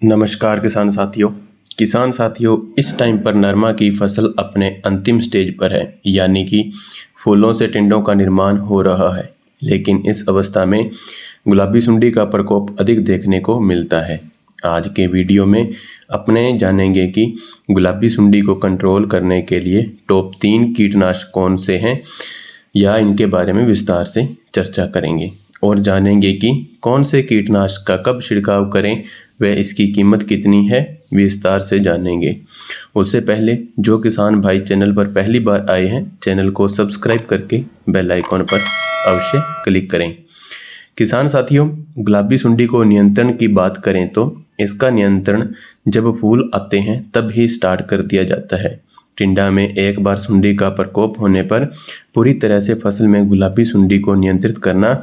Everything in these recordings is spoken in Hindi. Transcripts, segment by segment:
नमस्कार किसान साथियों, इस टाइम पर नरमा की फसल अपने अंतिम स्टेज पर है, यानी कि फूलों से टिंडों का निर्माण हो रहा है। लेकिन इस अवस्था में गुलाबी सुंडी का प्रकोप अधिक देखने को मिलता है। आज के वीडियो में अपने जानेंगे कि गुलाबी सुंडी को कंट्रोल करने के लिए टॉप 3 कीटनाशक कौन से हैं, या इनके बारे में विस्तार से चर्चा करेंगे और जानेंगे कि कौन से कीटनाशक का कब छिड़काव करें व इसकी कीमत कितनी है, विस्तार से जानेंगे। उससे पहले जो किसान भाई चैनल पर पहली बार आए हैं, चैनल को सब्सक्राइब करके बेल आइकॉन पर अवश्य क्लिक करें। किसान साथियों, गुलाबी सुंडी को नियंत्रण की बात करें तो इसका नियंत्रण जब फूल आते हैं तब ही स्टार्ट कर दिया जाता है। टिंडा में एक बार सुंडी का प्रकोप होने पर पूरी तरह से फसल में गुलाबी सुंडी को नियंत्रित करना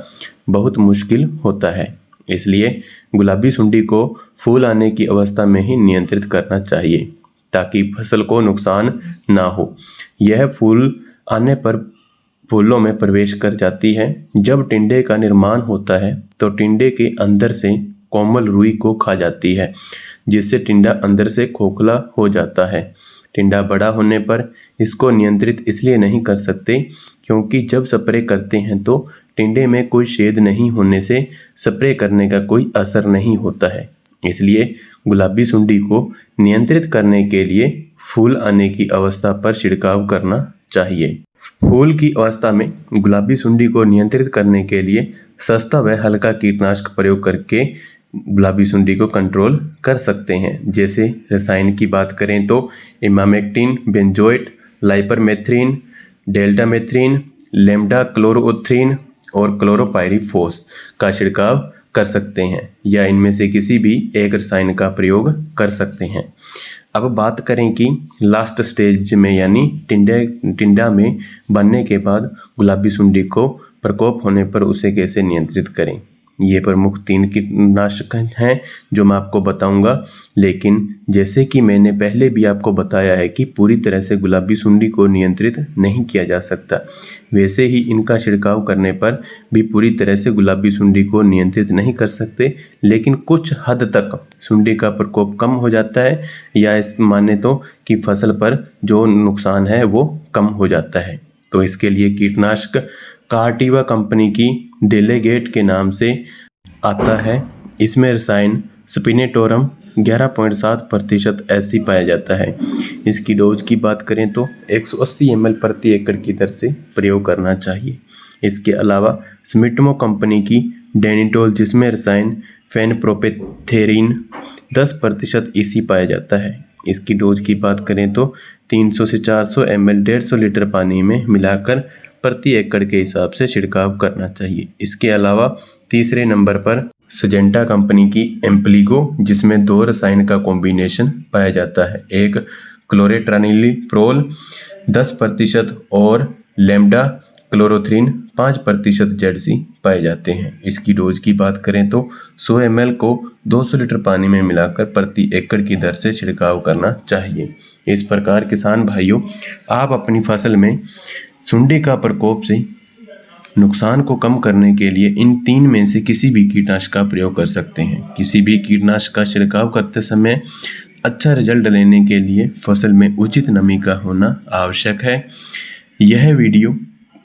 बहुत मुश्किल होता है। इसलिए गुलाबी सुंडी को फूल आने की अवस्था में ही नियंत्रित करना चाहिए ताकि फसल को नुकसान ना हो। यह फूल आने पर फूलों में प्रवेश कर जाती है। जब टिंडे का निर्माण होता है तो टिंडे के अंदर से कोमल रुई को खा जाती है, जिससे टिंडा अंदर से खोखला हो जाता है। टिंडा बड़ा होने पर इसको नियंत्रित इसलिए नहीं कर सकते क्योंकि जब स्प्रे करते हैं तो टिंडे में कोई छेद नहीं होने से स्प्रे करने का कोई असर नहीं होता है। इसलिए गुलाबी सुंडी को नियंत्रित करने के लिए फूल आने की अवस्था पर छिड़काव करना चाहिए। फूल की अवस्था में गुलाबी सुंडी को नियंत्रित करने के लिए सस्ता व हल्का कीटनाशक प्रयोग करके गुलाबी सुंडी को कंट्रोल कर सकते हैं। जैसे रसायन की बात करें तो इमामेक्टिन, बेंजोएट, लाइपरमेथ्रिन, डेल्टामेथ्रिन, लेम्डा क्लोरोथ्रिन और क्लोरोपाइरीफॉस का छिड़काव कर सकते हैं, या इनमें से किसी भी एक रसायन का प्रयोग कर सकते हैं। अब बात करें कि लास्ट स्टेज में यानी टिंडा में बनने के बाद गुलाबी सुंडी को प्रकोप होने पर उसे कैसे नियंत्रित करें। ये प्रमुख 3 कीटनाशक हैं जो मैं आपको बताऊंगा। लेकिन जैसे कि मैंने पहले भी आपको बताया है कि पूरी तरह से गुलाबी सुंडी को नियंत्रित नहीं किया जा सकता, वैसे ही इनका छिड़काव करने पर भी पूरी तरह से गुलाबी सुंडी को नियंत्रित नहीं कर सकते, लेकिन कुछ हद तक सुंडी का प्रकोप कम हो जाता है, या इस माने तो कि फसल पर जो नुकसान है वो कम हो जाता है। तो इसके लिए कीटनाशक कार्टिवा कंपनी की डेलीगेट के नाम से आता है। इसमें रसायन स्पिनेटोरम 11.7% ऐसी पाया जाता है। इसकी डोज की बात करें तो 180 ml प्रति एकड़ की दर से प्रयोग करना चाहिए। इसके अलावा स्मिटमो कंपनी की डेनिटोल, जिसमें रसायन फेनप्रोपेथेरिन 10% इसी पाया जाता है। इसकी डोज की बात करें तो 300 से 400 ml 150 लीटर पानी में मिलाकर प्रति एकड़ के हिसाब से छिड़काव करना चाहिए। इसके अलावा तीसरे नंबर पर सिजेंटा कंपनी की एम्प्लीगो, जिसमें 2 रसायन का कॉम्बिनेशन पाया जाता है, एक क्लोरेट्रानिलीप्रोल 10% और लेम्डा क्लोरोथ्रिन 5% जेडसी पाए जाते हैं। इसकी डोज की बात करें तो 100 ml को 200 लीटर पानी में मिलाकर प्रति एकड़ की दर से छिड़काव करना चाहिए। इस प्रकार किसान भाइयों, आप अपनी फसल में सुंडी का प्रकोप से नुकसान को कम करने के लिए इन 3 में से किसी भी कीटनाशक का प्रयोग कर सकते हैं। किसी भी कीटनाशक का छिड़काव करते समय अच्छा रिजल्ट लेने के लिए फसल में उचित नमी का होना आवश्यक है। यह वीडियो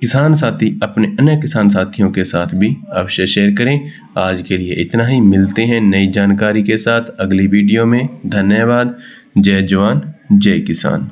किसान साथी अपने अन्य किसान साथियों के साथ भी अवश्य शेयर करें। आज के लिए इतना ही, मिलते हैं नई जानकारी के साथ अगली वीडियो में। धन्यवाद। जय जवान जय किसान।